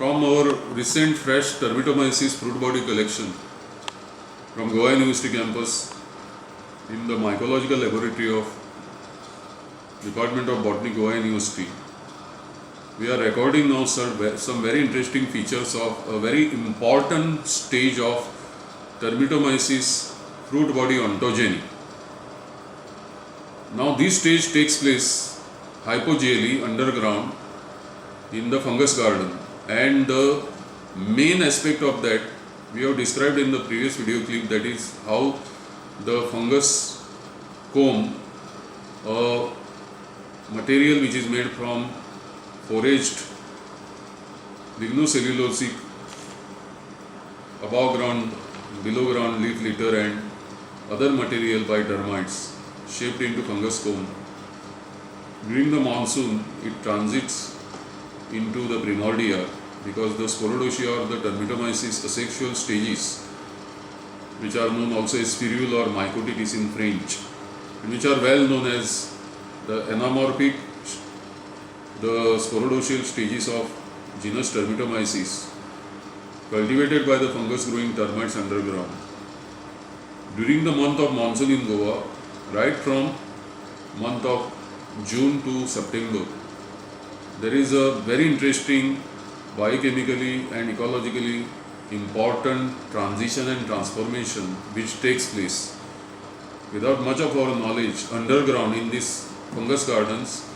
From our recent fresh Termitomyces fruit body collection from Goa University campus in the mycological laboratory of Department of Botany, Goa University, we are recording now some very interesting features of a very important stage of Termitomyces fruit body ontogeny. Now this stage takes place hypogeally underground in the fungus garden, and the main aspect of that we have described in the previous video clip, that is how the fungus comb, a material which is made from foraged lignocellulosic above ground, below ground leaf litter and other material by termites shaped into fungus comb. During the monsoon it transits into the primordia, because the sporodocia or the Termitomyces asexual stages, which are known also as spirule or mycotitis in French, and which are well known as the anamorphic, the sporodocial stages of genus Termitomyces, cultivated by the fungus growing termites underground. During the month of monsoon in Goa, right from month of June to September, there is a very interesting biochemically and ecologically important transition and transformation which takes place without much of our knowledge underground in these fungus gardens,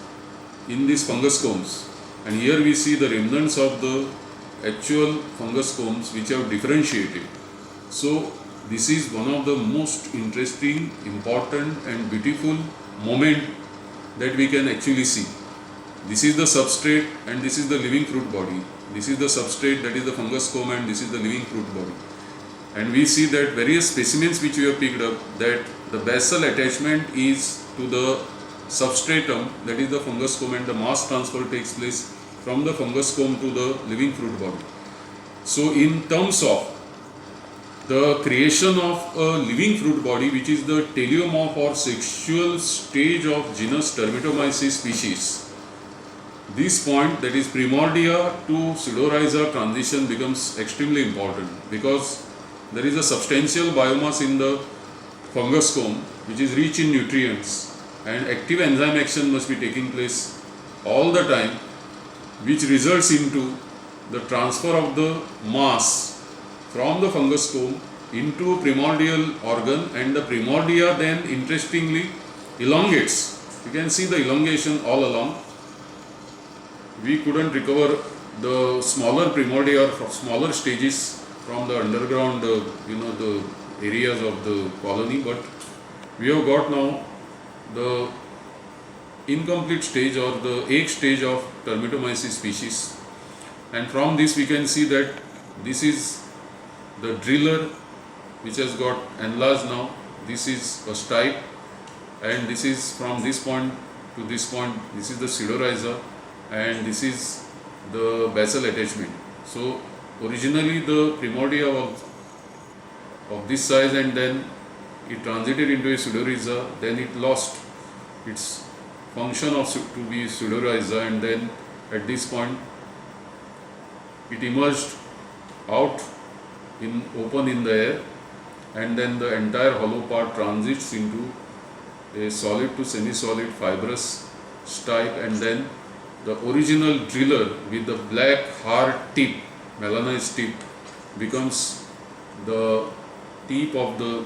in these fungus combs. And here we see the remnants of the actual fungus combs which have differentiated. So this is one of the most interesting, important and beautiful moment that we can actually see. This is the substrate and this is the living fruit body. This is the substrate, that is the fungus comb, and this is the living fruit body. And we see that various specimens which we have picked up, that the basal attachment is to the substratum, that is the fungus comb, and the mass transfer takes place from the fungus comb to the living fruit body. So in terms of the creation of a living fruit body, which is the teleomorph or sexual stage of genus Termitomyces species, this point, that is primordia to pseudorhiza transition, becomes extremely important, because there is a substantial biomass in the fungus comb which is rich in nutrients, and active enzyme action must be taking place all the time, which results into the transfer of the mass from the fungus comb into a primordial organ, and the primordia then interestingly elongates. You can see the elongation all along. We couldn't recover the smaller primordia or smaller stages from the underground, the areas of the colony, but we have got now the incomplete stage or the egg stage of Termitomyces species, and from this we can see that this is the driller which has got enlarged now. This is a stipe, and this is from this point to this point, this is the pseudorhiza, and this is the basal attachment. So originally the primordia was of this size, and then it transited into a pseudorhiza, then it lost its function of to be pseudorhiza, and then at this point it emerged out in open in the air, and then the entire hollow part transits into a solid to semi-solid fibrous stipe, and then the original driller with the black hard tip, melanized tip, becomes the tip of the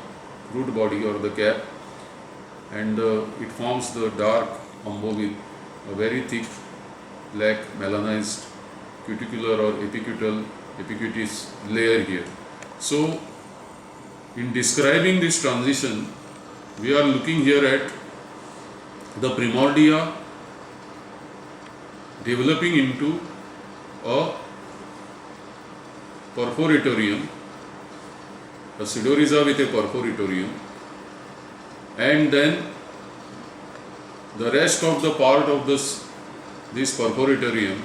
root body or the cap, and it forms the dark umbo with a very thick black melanized cuticular or epicutis layer here. So in describing this transition, we are looking here at the primordia developing into a perforatorium, a pseudorhiza with a perforatorium, and then the rest of the part of this perforatorium,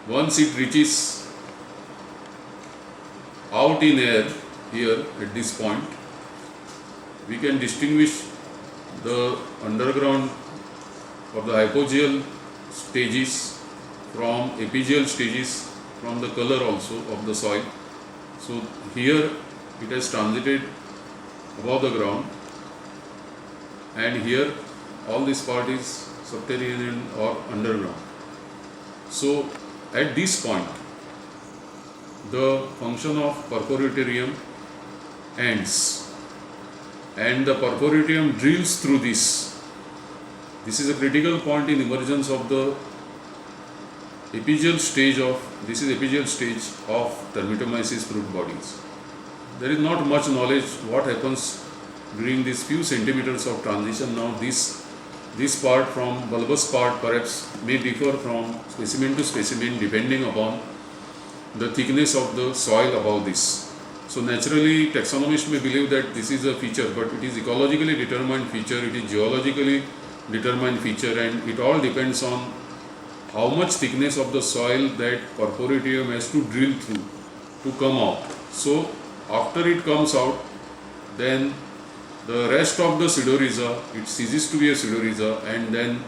once it reaches out in air here at this point, we can distinguish the underground or the hypogeal stages from apical stages, from the color also of the soil. So here it has transited above the ground, and here all this part is subterranean or underground. So at this point the function of perforatorium ends, and the perforatorium drills through this. This is a critical point in emergence of the apical stage of Termitomyces fruit bodies. There is not much knowledge what happens during these few centimeters of transition. Now this part from bulbous part perhaps may differ from specimen to specimen depending upon the thickness of the soil above this. So naturally taxonomists may believe that this is a feature, but it is ecologically determined feature, it is geologically determined feature, and it all depends on how much thickness of the soil that perforatorium has to drill through to come out. So after it comes out, then the rest of the pseudorhiza, it ceases to be a pseudorhiza, and then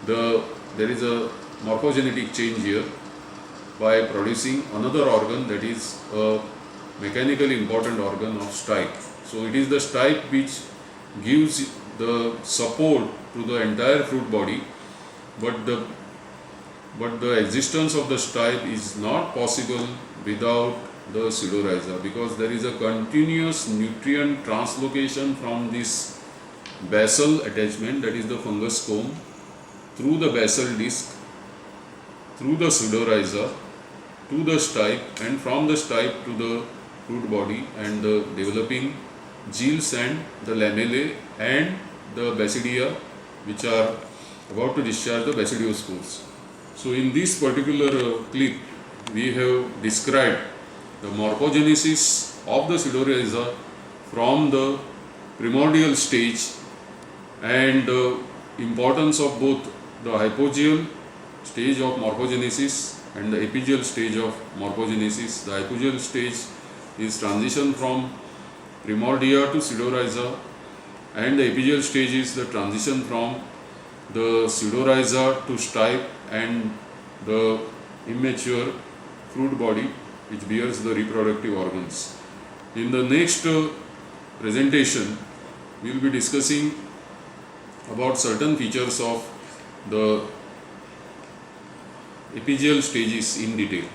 there is a morphogenetic change here by producing another organ, that is a mechanically important organ of stipe. So it is the stipe which gives the support to the entire fruit body, but the existence of the stipe is not possible without the pseudorhiza, because there is a continuous nutrient translocation from this basal attachment, that is the fungus comb, through the basal disc, through the pseudorhiza to the stipe, and from the stipe to the fruit body, and the developing gills and the lamellae and the basidia, which are about to discharge the basidiospores. So in this particular clip we have described the morphogenesis of the pseudorhiza from the primordial stage, and the importance of both the hypogeal stage of morphogenesis and the apigeal stage of morphogenesis. The hypogeal stage is transition from primordia to pseudorhiza, and the apigeal stage is the transition from the pseudorhiza to stipe and the immature fruit body which bears the reproductive organs. In the next presentation we will be discussing about certain features of the apigeal stages in detail.